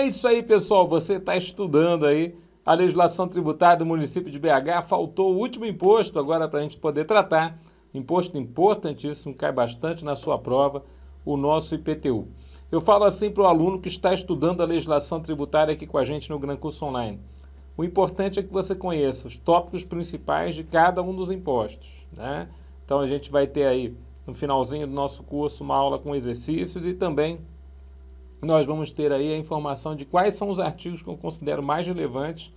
É isso aí, pessoal. Você está estudando aí a legislação tributária do município de BH. Faltou o último imposto agora para a gente poder tratar. Imposto importantíssimo, cai bastante na sua prova, o nosso IPTU. Eu falo assim para o aluno que está estudando a legislação tributária aqui com a gente no Gran Curso Online. O importante é que você conheça os tópicos principais de cada um dos impostos, né? Então a gente vai ter aí no finalzinho do nosso curso uma aula com exercícios e também nós vamos ter aí a informação de quais são os artigos que eu considero mais relevantes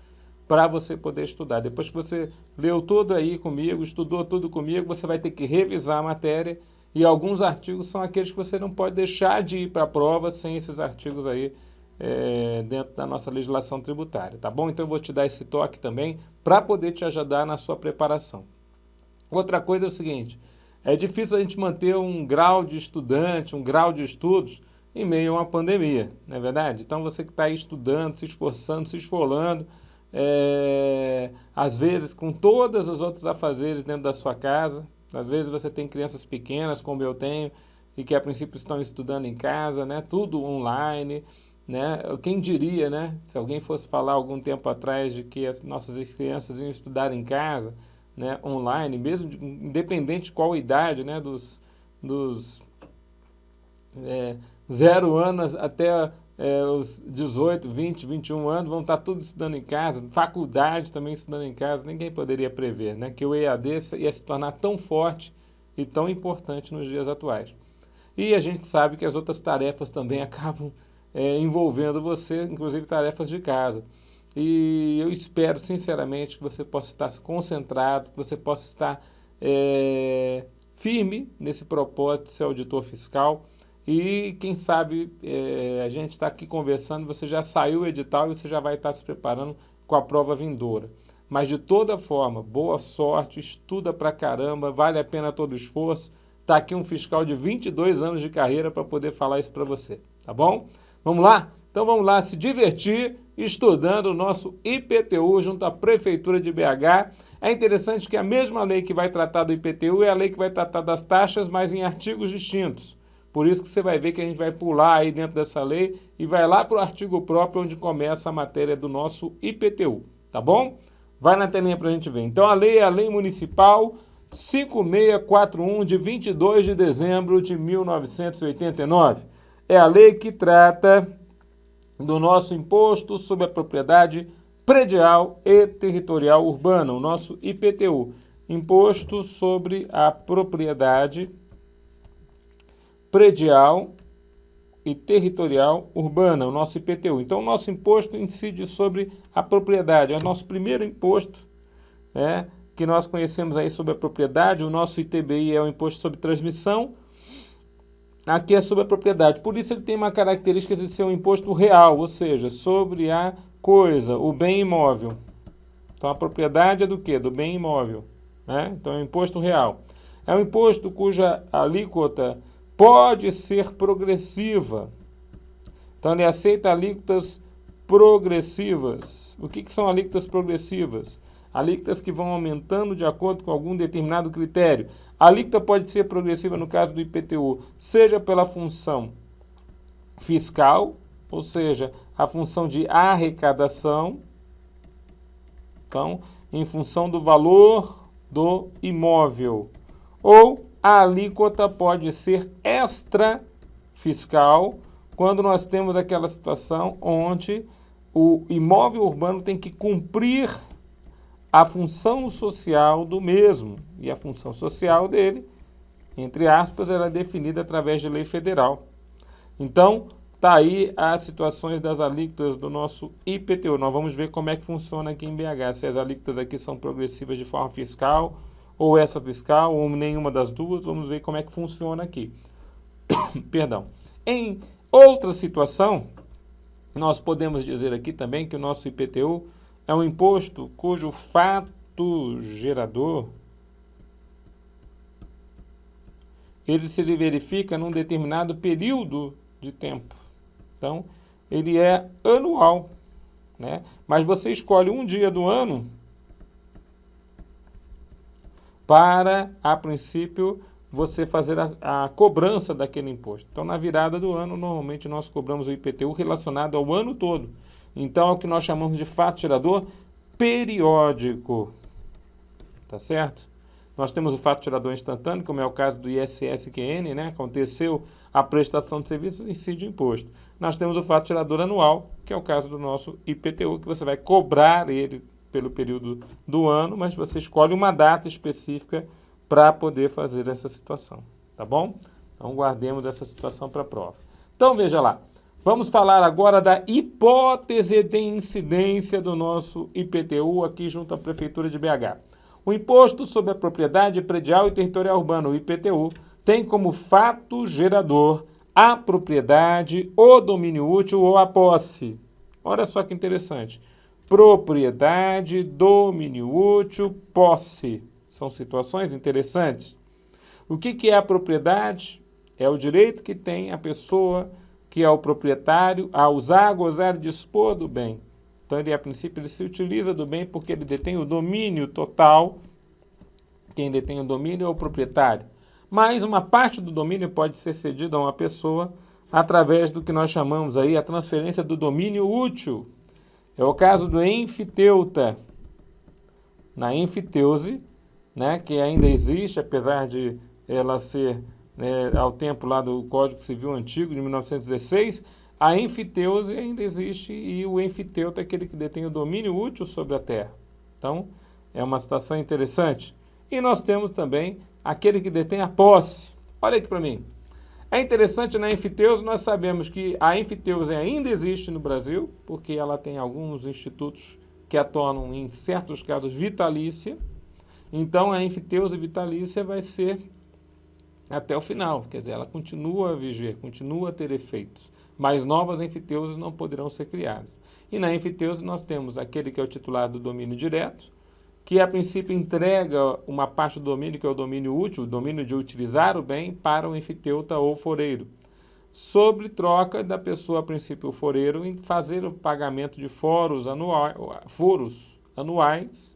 para você poder estudar. Depois que você leu tudo aí comigo, estudou tudo comigo, você vai ter que revisar a matéria e alguns artigos são aqueles que você não pode deixar de ir para a prova sem esses artigos aí dentro da nossa legislação tributária, tá bom? Então eu vou te dar esse toque também para poder te ajudar na sua preparação. Outra coisa é o seguinte, é difícil a gente manter um grau de estudante, um grau de estudos em meio a uma pandemia, não é verdade? Então você que está aí estudando, se esforçando, se esfolando, às vezes com todas as outras afazeres dentro da sua casa, às vezes você tem crianças pequenas, como eu tenho, e que a princípio estão estudando em casa, né? Tudo online, né? Quem diria, né? Se alguém fosse falar algum tempo atrás de que as nossas crianças iam estudar em casa, né? Online, mesmo independente de qual idade, né? Dos 0 anos até os 18, 20, 21 anos, vão estar tudo estudando em casa, faculdade também estudando em casa, ninguém poderia prever, né, que o EAD ia se tornar tão forte e tão importante nos dias atuais. E a gente sabe que as outras tarefas também acabam envolvendo você, inclusive tarefas de casa. E eu espero, sinceramente, que você possa estar concentrado, que você possa estar firme nesse propósito de ser auditor fiscal. E quem sabe a gente está aqui conversando, você já saiu o edital e você já vai estar se preparando com a prova vindoura. Mas de toda forma, boa sorte, estuda pra caramba, vale a pena todo o esforço. Está aqui um fiscal de 22 anos de carreira para poder falar isso para você, tá bom? Vamos lá? Então vamos lá se divertir estudando o nosso IPTU junto à Prefeitura de BH. É interessante que a mesma lei que vai tratar do IPTU é a lei que vai tratar das taxas, mas em artigos distintos. Por isso que você vai ver que a gente vai pular aí dentro dessa lei e vai lá para o artigo próprio onde começa a matéria do nosso IPTU, tá bom? Vai na telinha para a gente ver. Então a lei é a Lei Municipal 5641 de 22 de dezembro de 1989. É a lei que trata do nosso Imposto sobre a Propriedade Predial e Territorial Urbana, o nosso IPTU. Imposto sobre a Propriedade Predial e Territorial Urbana, o nosso IPTU. Então, o nosso imposto incide sobre a propriedade. É o nosso primeiro imposto, né, que nós conhecemos aí sobre a propriedade. O nosso ITBI é o Imposto sobre Transmissão. Aqui é sobre a propriedade. Por isso, ele tem uma característica de ser um imposto real, ou seja, sobre a coisa, o bem imóvel. Então, a propriedade é do quê? Do bem imóvel, né? Então, é um imposto real. É um imposto cuja alíquota pode ser progressiva. Então, ele aceita alíquotas progressivas. O que são alíquotas progressivas? Alíquotas que vão aumentando de acordo com algum determinado critério. A alíquota pode ser progressiva no caso do IPTU, seja pela função fiscal, ou seja, a função de arrecadação, então, em função do valor do imóvel, ou a alíquota pode ser extra fiscal, quando nós temos aquela situação onde o imóvel urbano tem que cumprir a função social do mesmo. E a função social dele, entre aspas, ela é definida através de lei federal. Então, está aí as situações das alíquotas do nosso IPTU. Nós vamos ver como é que funciona aqui em BH, se as alíquotas aqui são progressivas de forma fiscal, ou essa fiscal, ou nenhuma das duas. Vamos ver como é que funciona aqui. Perdão. Em outra situação, nós podemos dizer aqui também que o nosso IPTU é um imposto cujo fato gerador ele se verifica num determinado período de tempo. Então, ele é anual, né? Mas você escolhe um dia do ano para, a princípio, você fazer a cobrança daquele imposto. Então, na virada do ano, normalmente nós cobramos o IPTU relacionado ao ano todo. Então, é o que nós chamamos de fato gerador periódico. Tá certo? Nós temos o fato gerador instantâneo, como é o caso do ISS-QN, né? Aconteceu a prestação de serviço, incide o imposto. Nós temos o fato gerador anual, que é o caso do nosso IPTU, que você vai cobrar ele pelo período do ano, mas você escolhe uma data específica para poder fazer essa situação, tá bom? Então, guardemos essa situação para a prova. Então, veja lá. Vamos falar agora da hipótese de incidência do nosso IPTU aqui junto à Prefeitura de BH. O Imposto sobre a Propriedade Predial e Territorial Urbana, o IPTU, tem como fato gerador a propriedade, o domínio útil ou a posse. Olha só que interessante. Propriedade, domínio útil, posse. São situações interessantes. O que é a propriedade? É o direito que tem a pessoa, que é o proprietário, a usar, gozar e dispor do bem. Então, ele, a princípio, ele se utiliza do bem porque ele detém o domínio total. Quem detém o domínio é o proprietário. Mas uma parte do domínio pode ser cedida a uma pessoa através do que nós chamamos aí a transferência do domínio útil. É o caso do enfiteuta. Na enfiteuse, né, que ainda existe, apesar de ela ser ao tempo lá do Código Civil Antigo, de 1916, a enfiteuse ainda existe e o enfiteuta é aquele que detém o domínio útil sobre a terra. Então, é uma situação interessante. E nós temos também aquele que detém a posse. Olha aqui para mim. É interessante na enfiteuse, nós sabemos que a enfiteuse ainda existe no Brasil, porque ela tem alguns institutos que a tornam, em certos casos, vitalícia. Então, a enfiteuse vitalícia vai ser até o final, quer dizer, ela continua a viger, continua a ter efeitos, mas novas enfiteuses não poderão ser criadas. E na enfiteuse nós temos aquele que é o titular do domínio direto, que a princípio entrega uma parte do domínio, que é o domínio útil, o domínio de utilizar o bem, para o enfiteuta ou foreiro, sobre troca da pessoa, a princípio o foreiro, em fazer o pagamento de foros anuais,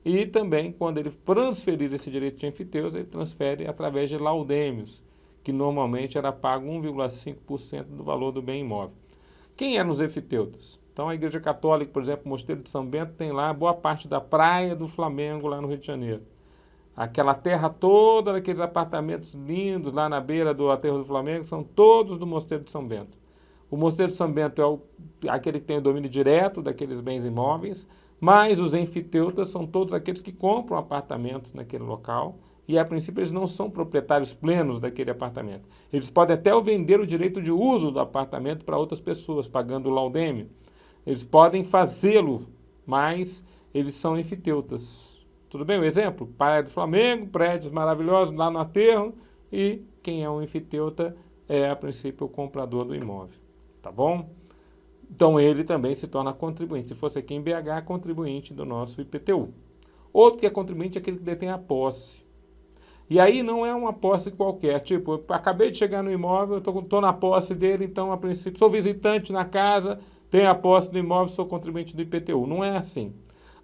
e também, quando ele transferir esse direito de enfiteuse, ele transfere através de laudêmios, que normalmente era pago 1,5% do valor do bem imóvel. Quem eram os enfiteutas? Então, a Igreja Católica, por exemplo, o Mosteiro de São Bento, tem lá boa parte da Praia do Flamengo, lá no Rio de Janeiro. Aquela terra toda, aqueles apartamentos lindos lá na beira do aterro do Flamengo, são todos do Mosteiro de São Bento. O Mosteiro de São Bento é aquele que tem o domínio direto daqueles bens imóveis, mas os enfiteutas são todos aqueles que compram apartamentos naquele local e, a princípio, eles não são proprietários plenos daquele apartamento. Eles podem até vender o direito de uso do apartamento para outras pessoas, pagando o laudêmio. Eles podem fazê-lo, mas eles são enfiteutas. Tudo bem? O exemplo? Praia do Flamengo, prédios maravilhosos lá no aterro, e quem é um enfiteuta é, a princípio, o comprador do imóvel. Tá bom? Então, ele também se torna contribuinte. Se fosse aqui em BH, contribuinte do nosso IPTU. Outro que é contribuinte é aquele que detém a posse. E aí não é uma posse qualquer. Tipo, eu acabei de chegar no imóvel, estou na posse dele, então, a princípio, sou visitante na casa, tenho a posse do imóvel, sou contribuinte do IPTU. Não é assim.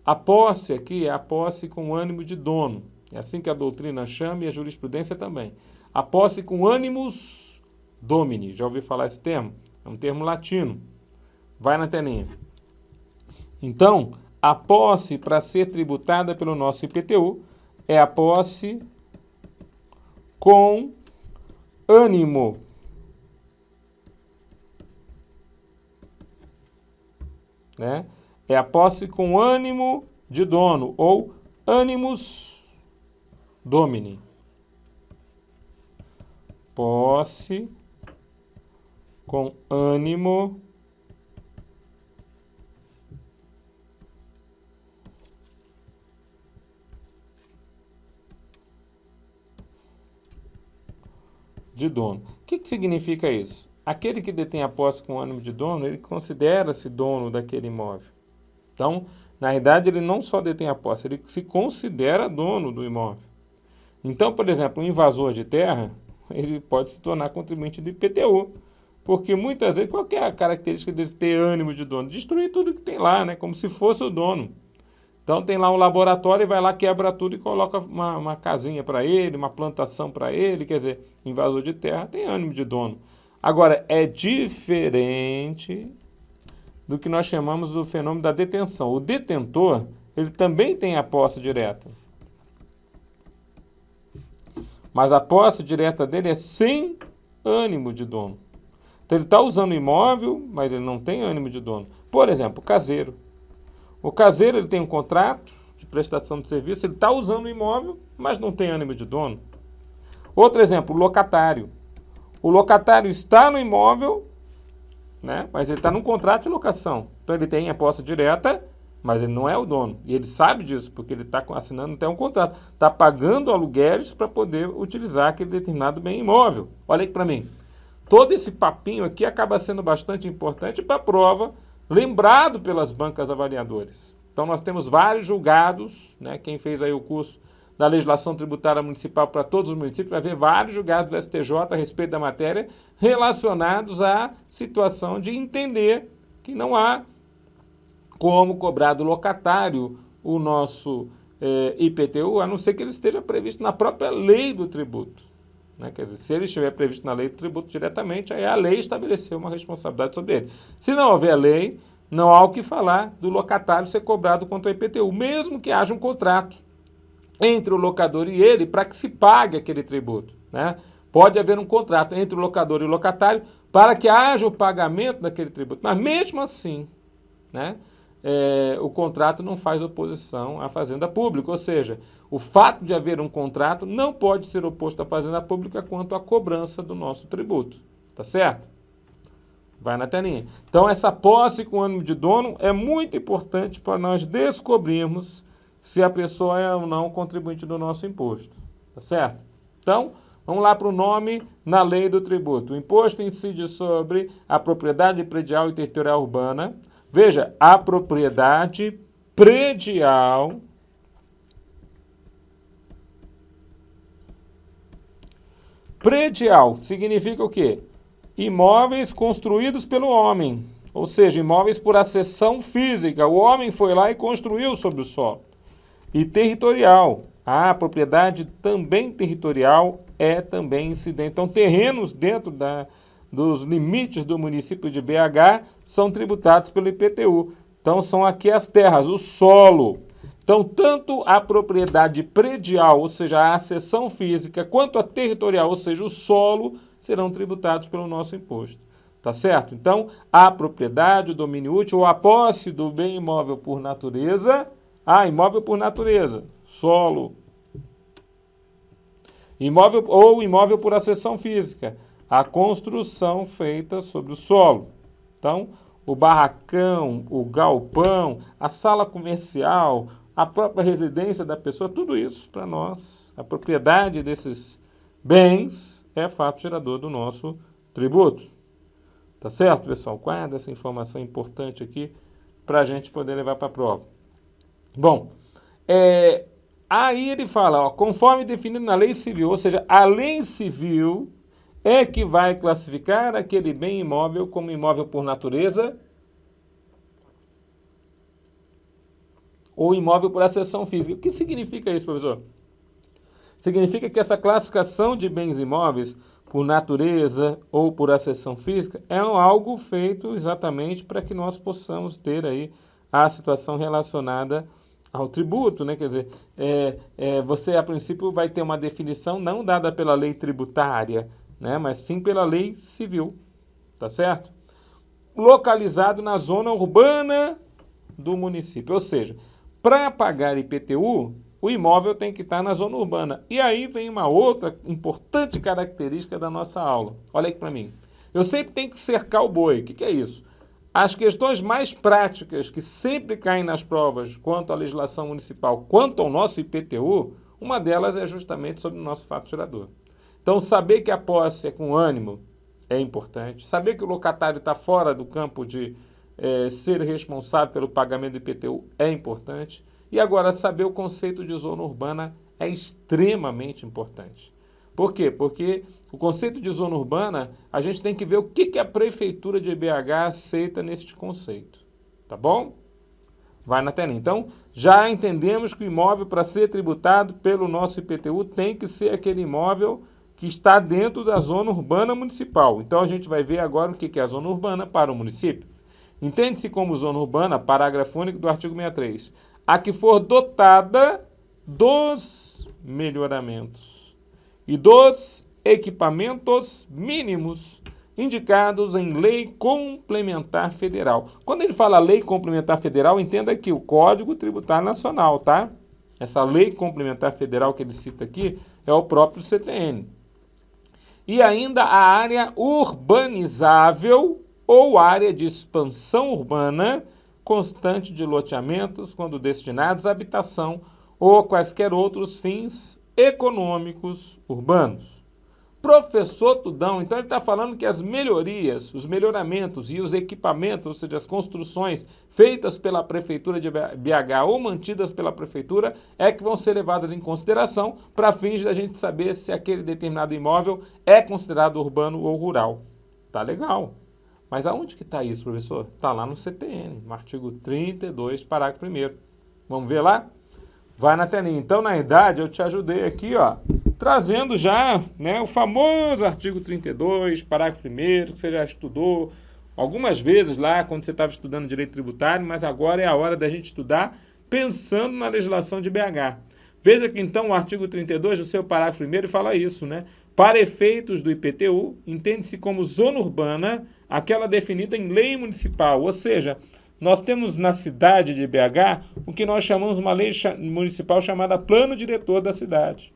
A posse aqui é a posse com ânimo de dono. É assim que a doutrina chama e a jurisprudência também. A posse com animus domini. Já ouviu falar esse termo? É um termo latino. Vai na telinha. Então, a posse para ser tributada pelo nosso IPTU é a posse com ânimo. Né? É a posse com ânimo de dono, ou animus domini. Posse com ânimo de dono. O que significa isso? Aquele que detém a posse com ânimo de dono, ele considera-se dono daquele imóvel. Então, na realidade, ele não só detém a posse, ele se considera dono do imóvel. Então, por exemplo, um invasor de terra, ele pode se tornar contribuinte do IPTU, porque muitas vezes, qual que é a característica de ter ânimo de dono? Destruir tudo que tem lá, né? Como se fosse o dono. Então tem lá um laboratório e vai lá, quebra tudo e coloca uma casinha para ele, uma plantação para ele, quer dizer, invasor de terra tem ânimo de dono. Agora, é diferente do que nós chamamos do fenômeno da detenção. O detentor, ele também tem a posse direta. Mas a posse direta dele é sem ânimo de dono. Então ele está usando o imóvel, mas ele não tem ânimo de dono. Por exemplo, o caseiro. O caseiro ele tem um contrato de prestação de serviço, ele está usando o imóvel, mas não tem ânimo de dono. Outro exemplo, o locatário. O locatário está no imóvel, né, mas ele está num contrato de locação. Então ele tem a posse direta, mas ele não é o dono. E ele sabe disso, porque ele está assinando até um contrato. Está pagando aluguéis para poder utilizar aquele determinado bem imóvel. Olha aqui para mim. Todo esse papinho aqui acaba sendo bastante importante para a prova, lembrado pelas bancas avaliadoras. Então nós temos vários julgados, né? Quem fez aí o curso da legislação tributária municipal para todos os municípios vai ver vários julgados do STJ a respeito da matéria relacionados à situação de entender que não há como cobrar do locatário o nosso IPTU, a não ser que ele esteja previsto na própria lei do tributo. Né? Quer dizer, se ele estiver previsto na lei do tributo diretamente, aí a lei estabeleceu uma responsabilidade sobre ele. Se não houver lei, não há o que falar do locatário ser cobrado contra o IPTU, mesmo que haja um contrato entre o locador e ele para que se pague aquele tributo. Né? Pode haver um contrato entre o locador e o locatário para que haja o pagamento daquele tributo, mas mesmo assim, né? O contrato não faz oposição à fazenda pública, ou seja, o fato de haver um contrato não pode ser oposto à fazenda pública quanto à cobrança do nosso tributo, tá certo? Vai na telinha. Então essa posse com ânimo de dono é muito importante para nós descobrirmos se a pessoa é ou não contribuinte do nosso imposto, tá certo? Então, vamos lá para o nome na lei do tributo. O imposto incide sobre a propriedade predial e territorial urbana. Veja, a propriedade predial significa o quê? Imóveis construídos pelo homem, ou seja, imóveis por acessão física. O homem foi lá e construiu sobre o solo. E territorial, a propriedade também territorial é também incidente. Então, terrenos dentro dos limites do município de BH são tributados pelo IPTU. Então, são aqui as terras, o solo. Então, tanto a propriedade predial, ou seja, a acessão física, quanto a territorial, ou seja, o solo, serão tributados pelo nosso imposto. Tá certo? Então, a propriedade, o domínio útil ou a posse do bem imóvel por natureza. Imóvel por natureza, solo. Imóvel ou imóvel por acessão física, a construção feita sobre o solo. Então, o barracão, o galpão, a sala comercial, a própria residência da pessoa, tudo isso para nós, a propriedade desses bens é fato gerador do nosso tributo. Tá certo, pessoal? Guarda essa informação importante aqui para a gente poder levar para a prova. Bom, aí ele fala, ó, conforme definido na lei civil, ou seja, a lei civil é que vai classificar aquele bem imóvel como imóvel por natureza ou imóvel por acessão física. O que significa isso, professor? Significa que essa classificação de bens imóveis por natureza ou por acessão física é algo feito exatamente para que nós possamos ter aí a situação relacionada ao tributo, né? Quer dizer, você a princípio vai ter uma definição não dada pela lei tributária, né? Mas sim pela lei civil, tá certo? Localizado na zona urbana do município, ou seja, para pagar IPTU, o imóvel tem que estar na zona urbana. E aí vem uma outra importante característica da nossa aula. Olha aqui para mim. Eu sempre tenho que cercar o boi. O que é isso? As questões mais práticas que sempre caem nas provas quanto à legislação municipal, quanto ao nosso IPTU, uma delas é justamente sobre o nosso fato gerador. Então, saber que a posse é com ânimo é importante. Saber que o locatário está fora do campo de ser responsável pelo pagamento do IPTU é importante. E agora, saber o conceito de zona urbana é extremamente importante. Por quê? Porque o conceito de zona urbana, a gente tem que ver o que a Prefeitura de BH aceita neste conceito. Tá bom? Vai na telinha. Então, já entendemos que o imóvel, para ser tributado pelo nosso IPTU, tem que ser aquele imóvel que está dentro da zona urbana municipal. Então, a gente vai ver agora o que é a zona urbana para o município. Entende-se como zona urbana, parágrafo único do artigo 63, a que for dotada dos melhoramentos e dos equipamentos mínimos indicados em lei complementar federal. Quando ele fala lei complementar federal, entenda que o Código Tributário Nacional, tá? Essa lei complementar federal que ele cita aqui é o próprio CTN. E ainda a área urbanizável ou área de expansão urbana constante de loteamentos quando destinados à habitação ou quaisquer outros fins econômicos urbanos. Professor Tudão, então ele está falando que as melhorias, os melhoramentos e os equipamentos, ou seja, as construções feitas pela Prefeitura de BH ou mantidas pela Prefeitura, é que vão ser levadas em consideração para fins da gente saber se aquele determinado imóvel é considerado urbano ou rural. Tá legal. Mas aonde que está isso, professor? Está lá no CTN, no artigo 32, parágrafo 1º. Vamos ver lá? Vai na telinha. Então, na verdade, eu te ajudei aqui, ó, trazendo já, né, o famoso artigo 32, parágrafo 1º, que você já estudou algumas vezes lá quando você estava estudando direito tributário, mas agora é a hora da gente estudar pensando na legislação de BH. Veja que então o artigo 32 do seu parágrafo 1º fala isso, né? Para efeitos do IPTU, entende-se como zona urbana aquela definida em lei municipal, ou seja, nós temos na cidade de BH o que nós chamamos de uma lei municipal chamada Plano Diretor da cidade.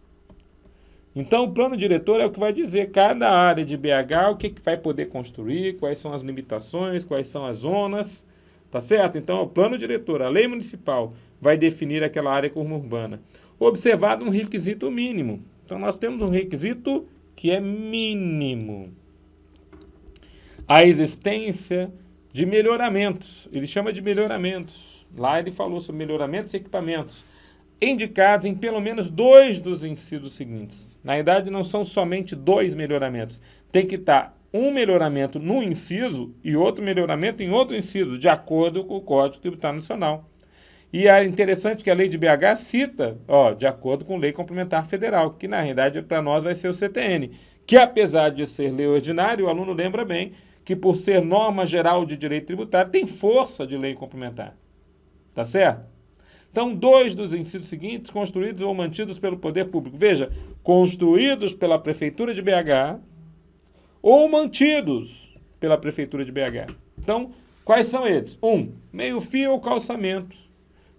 Então, o plano diretor é o que vai dizer cada área de BH, o que vai poder construir, quais são as limitações, quais são as zonas, tá certo? Então, o plano diretor, a lei municipal, vai definir aquela área como urbana. Observado um requisito mínimo. Então, nós temos um requisito que é mínimo. A existência de melhoramentos. Ele chama de melhoramentos. Lá ele falou sobre melhoramentos e equipamentos indicados em pelo menos 2 dos incisos seguintes. Na verdade, não são somente 2 melhoramentos. Tem que estar um melhoramento no inciso e outro melhoramento em outro inciso, de acordo com o Código Tributário Nacional. E é interessante que a lei de BH cita, ó, de acordo com a Lei Complementar Federal, que na realidade para nós vai ser o CTN, que apesar de ser lei ordinária, o aluno lembra bem que por ser norma geral de direito tributário, tem força de lei complementar. Tá certo? Então, 2 dos incisos seguintes, construídos ou mantidos pelo poder público. Veja, construídos pela Prefeitura de BH ou mantidos pela Prefeitura de BH. Então, quais são eles? 1. Meio-fio ou calçamento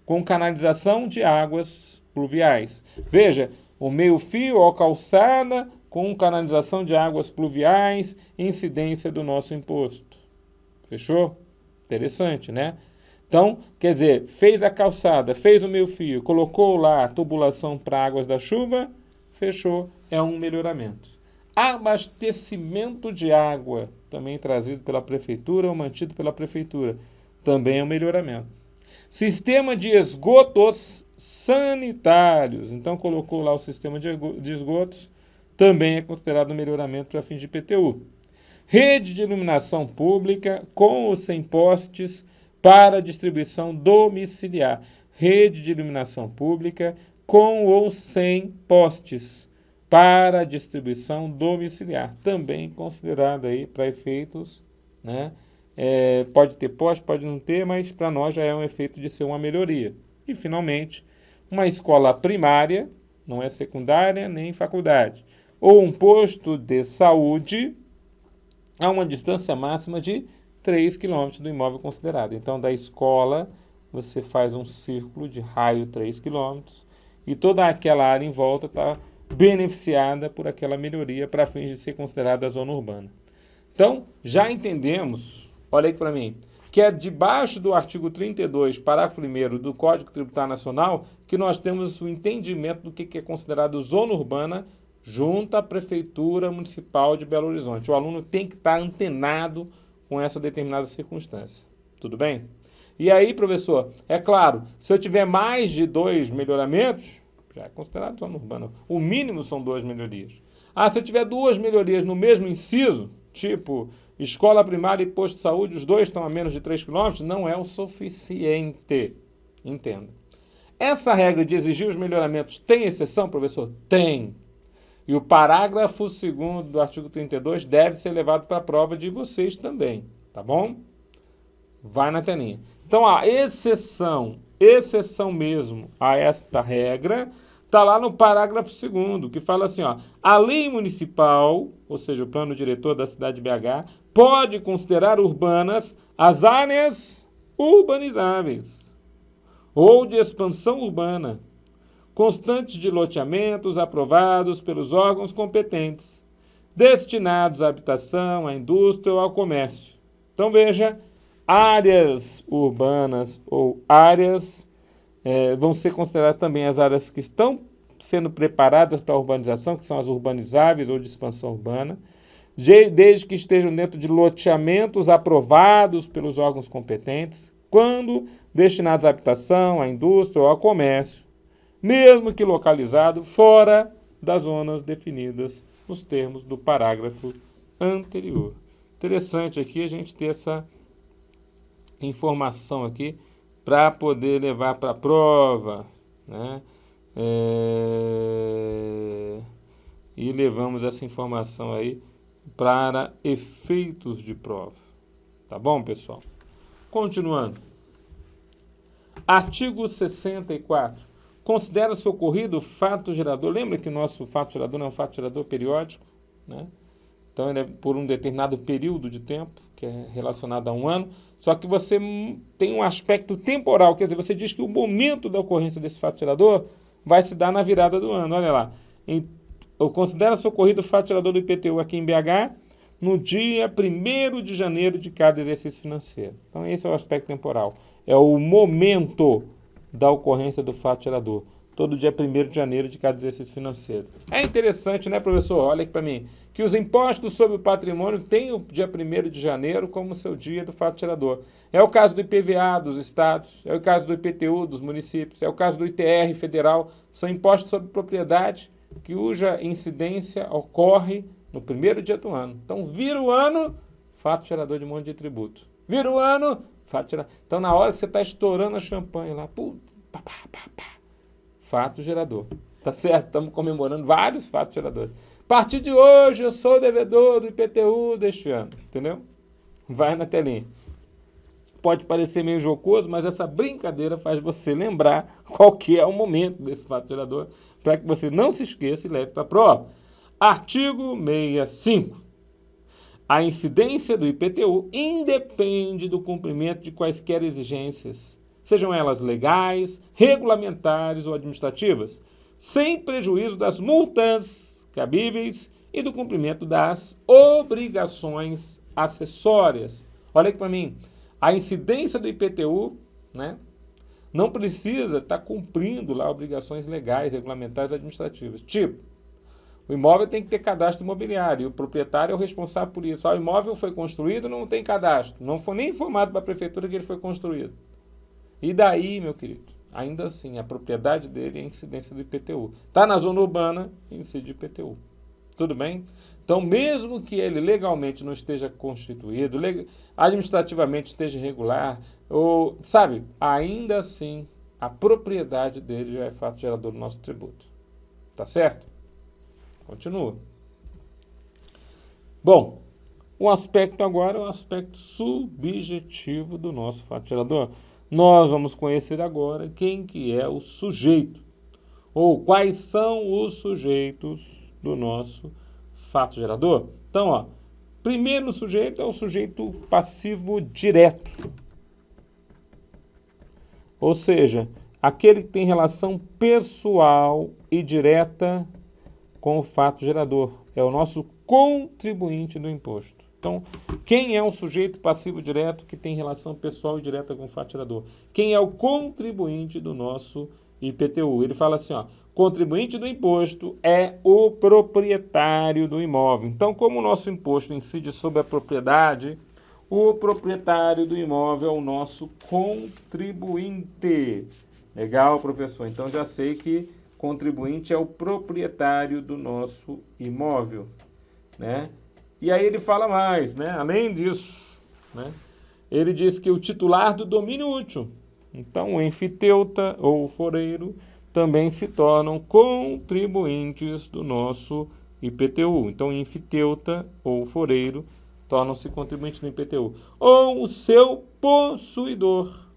com canalização de águas pluviais. Veja, o meio-fio ou calçada com canalização de águas pluviais, incidência do nosso imposto. Fechou? Interessante, né? Então, quer dizer, fez a calçada, fez o meio-fio, colocou lá a tubulação para águas da chuva, fechou, é um melhoramento. Abastecimento de água, também trazido pela Prefeitura ou mantido pela Prefeitura, também é um melhoramento. Sistema de esgotos sanitários, então colocou lá o sistema de esgotos, também é considerado um melhoramento para fins de IPTU. Rede de iluminação pública com ou sem postes para distribuição domiciliar. Rede de iluminação pública com ou sem postes para distribuição domiciliar. Também considerado aí para efeitos, né? Pode ter poste, pode não ter, mas para nós já é um efeito de ser uma melhoria. E, finalmente, uma escola primária, não é secundária nem faculdade, ou um posto de saúde a uma distância máxima de 3 km do imóvel considerado. Então, da escola, você faz um círculo de raio 3 km e toda aquela área em volta está beneficiada por aquela melhoria para fins de ser considerada a zona urbana. Então, já entendemos, olha aí para mim, que é debaixo do artigo 32, parágrafo 1º do Código Tributário Nacional, que nós temos o entendimento do que é considerado zona urbana junto à Prefeitura Municipal de Belo Horizonte. O aluno tem que estar antenado com essa determinada circunstância. Tudo bem? E aí, professor, é claro, se eu tiver mais de 2 melhoramentos, já é considerado zona urbana. O mínimo são 2 melhorias. Se eu tiver 2 melhorias no mesmo inciso, tipo escola primária e posto de saúde, os dois estão a menos de 3 km, não é o suficiente. Entenda. Essa regra de exigir os melhoramentos tem exceção, professor? Tem. E o parágrafo 2º do artigo 32 deve ser levado para a prova de vocês também, tá bom? Vai na telinha. Então, a exceção mesmo a esta regra, está lá no parágrafo 2º, que fala assim, ó, a lei municipal, ou seja, o plano diretor da cidade de BH, pode considerar urbanas as áreas urbanizáveis ou de expansão urbana, constantes de loteamentos aprovados pelos órgãos competentes, destinados à habitação, à indústria ou ao comércio. Então, veja, áreas urbanas ou áreas vão ser consideradas também as áreas que estão sendo preparadas para a urbanização, que são as urbanizáveis ou de expansão urbana, desde que estejam dentro de loteamentos aprovados pelos órgãos competentes, quando destinados à habitação, à indústria ou ao comércio, mesmo que localizado fora das zonas definidas nos termos do parágrafo anterior. Interessante aqui a gente ter essa informação aqui para poder levar para a prova, né? E levamos essa informação aí para efeitos de prova. Tá bom, pessoal? Continuando. Artigo 64. Considera-se ocorrido fato gerador. Lembra que o nosso fato gerador não é um fato gerador periódico, né? Então, ele é por um determinado período de tempo, que é relacionado a um ano, só que você tem um aspecto temporal, quer dizer, você diz que o momento da ocorrência desse fato gerador vai se dar na virada do ano. Olha lá, considera-se ocorrido o fato gerador do IPTU aqui em BH no dia 1º de janeiro de cada exercício financeiro. Então, esse é o aspecto temporal. É o momento da ocorrência do fato gerador. Todo dia 1º de janeiro de cada exercício financeiro. É interessante, né, professor? Olha aqui para mim. Que os impostos sobre o patrimônio têm o dia 1º de janeiro como seu dia do fato gerador. É o caso do IPVA dos estados, é o caso do IPTU dos municípios, é o caso do ITR federal. São impostos sobre propriedade cuja incidência ocorre no 1º dia do ano. Então, vira o ano, fato gerador de um monte de tributo. Vira o ano, fato gerador. Então, na hora que você está estourando a champanhe lá, fato gerador. Tá certo? Estamos comemorando vários fatos geradores. A partir de hoje, eu sou devedor do IPTU deste ano. Entendeu? Vai na telinha. Pode parecer meio jocoso, mas essa brincadeira faz você lembrar qual que é o momento desse fato gerador, para que você não se esqueça e leve para a prova. Artigo 65. A incidência do IPTU independe do cumprimento de quaisquer exigências, sejam elas legais, regulamentares ou administrativas, sem prejuízo das multas cabíveis e do cumprimento das obrigações acessórias. Olha aqui para mim, a incidência do IPTU, né, não precisa estar cumprindo lá obrigações legais, regulamentares, administrativas. Tipo, o imóvel tem que ter cadastro imobiliário e o proprietário é o responsável por isso. O imóvel foi construído, não tem cadastro, não foi nem informado para a prefeitura que ele foi construído. E daí, meu querido, ainda assim, a propriedade dele é a incidência do IPTU. Está na zona urbana, incide IPTU. Tudo bem? Então, mesmo que ele legalmente não esteja constituído, administrativamente esteja irregular, ou, sabe, ainda assim, a propriedade dele já é fato gerador do nosso tributo. Tá certo? Continua. Bom, o aspecto agora é o aspecto subjetivo do nosso fato gerador. Nós vamos conhecer agora quem que é o sujeito, ou quais são os sujeitos do nosso fato gerador. Então, ó, primeiro sujeito é o sujeito passivo direto, ou seja, aquele que tem relação pessoal e direta com o fato gerador. É o nosso contribuinte do imposto. Então, quem é o sujeito passivo direto que tem relação pessoal e direta com o fato gerador? Quem é o contribuinte do nosso IPTU? Ele fala assim, ó, contribuinte do imposto é o proprietário do imóvel. Então, como o nosso imposto incide sobre a propriedade, o proprietário do imóvel é o nosso contribuinte. Legal, professor? Então, já sei que contribuinte é o proprietário do nosso imóvel, né? E aí ele fala mais, né? Além disso, né? Ele diz que o titular do domínio útil, Então, o enfiteuta ou o foreiro também se tornam contribuintes do nosso IPTU. Então, o enfiteuta ou o foreiro tornam-se contribuintes do IPTU. Ou o seu possuidor.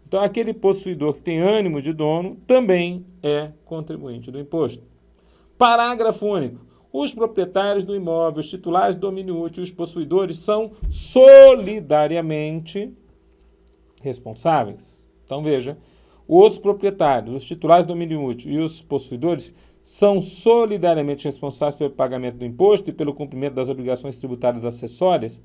Então, aquele possuidor que tem ânimo de dono também é contribuinte do imposto. Parágrafo único. Os proprietários do imóvel, os titulares do domínio útil e os possuidores são solidariamente responsáveis. Então, veja, os proprietários, os titulares do domínio útil e os possuidores são solidariamente responsáveis pelo pagamento do imposto e pelo cumprimento das obrigações tributárias acessórias,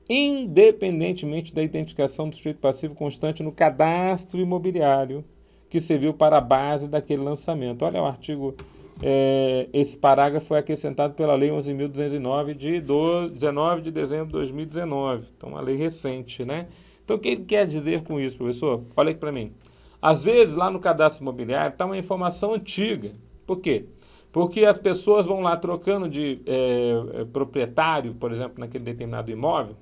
independentemente da identificação do sujeito passivo constante no cadastro imobiliário que serviu para a base daquele lançamento. Olha o artigo, esse parágrafo foi acrescentado pela Lei 11.209 de 19 de dezembro de 2019. Então, uma lei recente, né? Então, o que ele quer dizer com isso, professor? Olha aqui para mim. Às vezes, lá no cadastro imobiliário, está uma informação antiga. Por quê? Porque as pessoas vão lá trocando de proprietário, por exemplo, naquele determinado imóvel,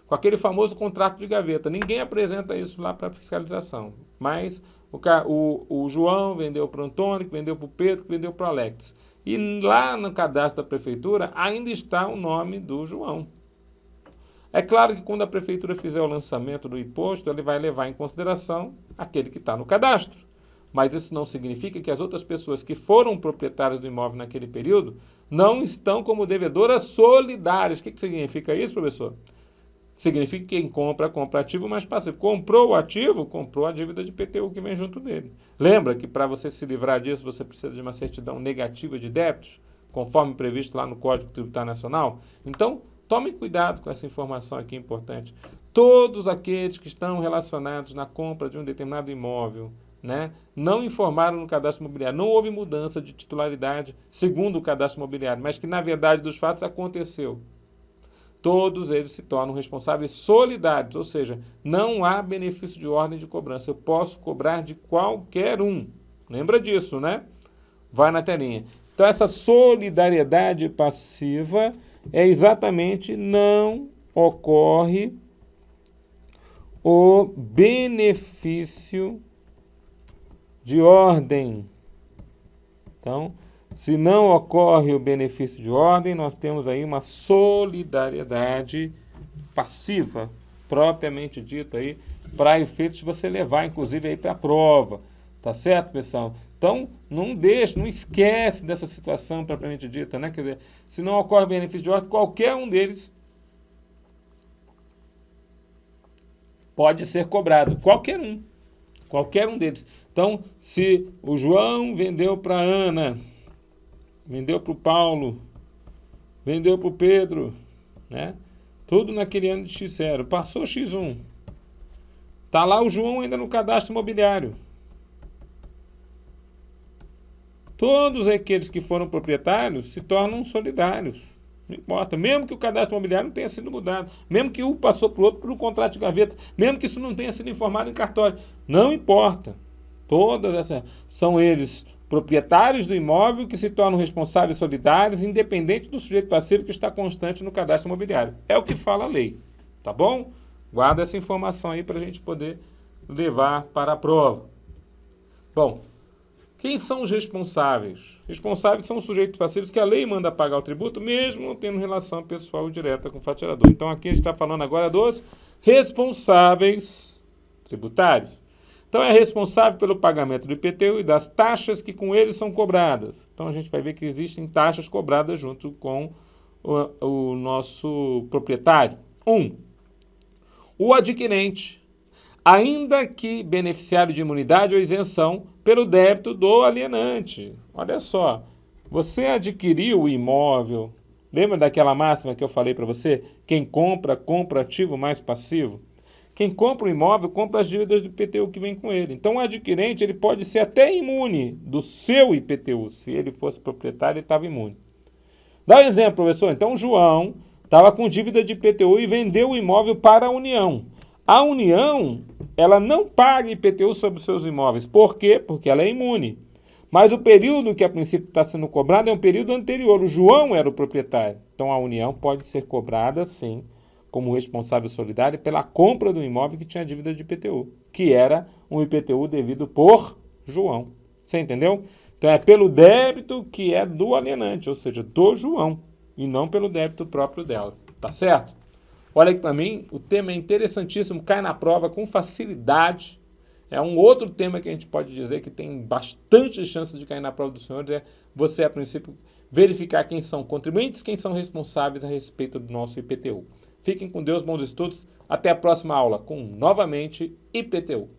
com aquele famoso contrato de gaveta. Ninguém apresenta isso lá para fiscalização. Mas o João vendeu para o Antônio, que vendeu para o Pedro, que vendeu para o Alex. E lá no cadastro da prefeitura ainda está o nome do João. É claro que quando a prefeitura fizer o lançamento do imposto, ele vai levar em consideração aquele que está no cadastro. Mas isso não significa que as outras pessoas que foram proprietárias do imóvel naquele período não estão como devedoras solidárias. O que significa isso, professor? Significa que quem compra ativo mais passivo. Comprou o ativo, comprou a dívida de IPTU que vem junto dele. Lembra que para você se livrar disso, você precisa de uma certidão negativa de débitos, conforme previsto lá no Código Tributário Nacional? Então, tome cuidado com essa informação aqui importante. Todos aqueles que estão relacionados na compra de um determinado imóvel, né, não informaram no cadastro imobiliário, não houve mudança de titularidade segundo o cadastro imobiliário, mas que na verdade dos fatos aconteceu. Todos eles se tornam responsáveis solidários, ou seja, não há benefício de ordem de cobrança. Eu posso cobrar de qualquer um. Lembra disso, né? Vai na telinha. Então, essa solidariedade passiva é exatamente não ocorre o benefício de ordem. Então, se não ocorre o benefício de ordem, nós temos aí uma solidariedade passiva, propriamente dita aí, para efeitos de você levar, inclusive, aí para a prova. Tá certo, pessoal? Então, não esquece dessa situação propriamente dita, né? Quer dizer, se não ocorre benefício de ordem, qualquer um deles pode ser cobrado. Qualquer um deles. Então, se o João vendeu para a Ana, vendeu para o Paulo, vendeu para o Pedro, né? Tudo naquele ano de X0. Passou X1. Está lá o João ainda no cadastro imobiliário. Todos aqueles que foram proprietários se tornam solidários. Não importa. Mesmo que o cadastro imobiliário não tenha sido mudado. Mesmo que um passou para o outro por um contrato de gaveta. Mesmo que isso não tenha sido informado em cartório. Não importa. Todas essas são eles proprietários do imóvel que se tornam responsáveis solidários, independente do sujeito passivo que está constante no cadastro imobiliário. É o que fala a lei. Tá bom? Guarda essa informação aí para a gente poder levar para a prova. Bom, quem são os responsáveis? Responsáveis são os sujeitos passivos que a lei manda pagar o tributo, mesmo não tendo relação pessoal direta com o faturador. Então, aqui a gente está falando agora dos responsáveis tributários. Então, é responsável pelo pagamento do IPTU e das taxas que com eles são cobradas. Então, a gente vai ver que existem taxas cobradas junto com o nosso proprietário. 1. O adquirente, ainda que beneficiário de imunidade ou isenção pelo débito do alienante. Olha só, você adquiriu o imóvel. Lembra daquela máxima que eu falei para você? Quem compra, compra ativo mais passivo. Quem compra o imóvel, compra as dívidas do IPTU que vem com ele. Então, o adquirente ele pode ser até imune do seu IPTU. Se ele fosse proprietário, ele estava imune. Dá um exemplo, professor. Então, o João estava com dívida de IPTU e vendeu o imóvel para a União. A União, ela não paga IPTU sobre os seus imóveis. Por quê? Porque ela é imune. Mas o período que a princípio está sendo cobrado é um período anterior. O João era o proprietário. Então, a União pode ser cobrada, sim, como responsável solidário pela compra do imóvel que tinha dívida de IPTU, que era um IPTU devido por João. Você entendeu? Então é pelo débito que é do alienante, ou seja, do João, e não pelo débito próprio dela. Tá certo? Olha aqui para mim, o tema é interessantíssimo, cai na prova com facilidade. É um outro tema que a gente pode dizer que tem bastante chance de cair na prova dos senhores, é você, a princípio, verificar quem são contribuintes, quem são responsáveis a respeito do nosso IPTU. Fiquem com Deus, bons estudos. Até a próxima aula com, novamente, IPTU.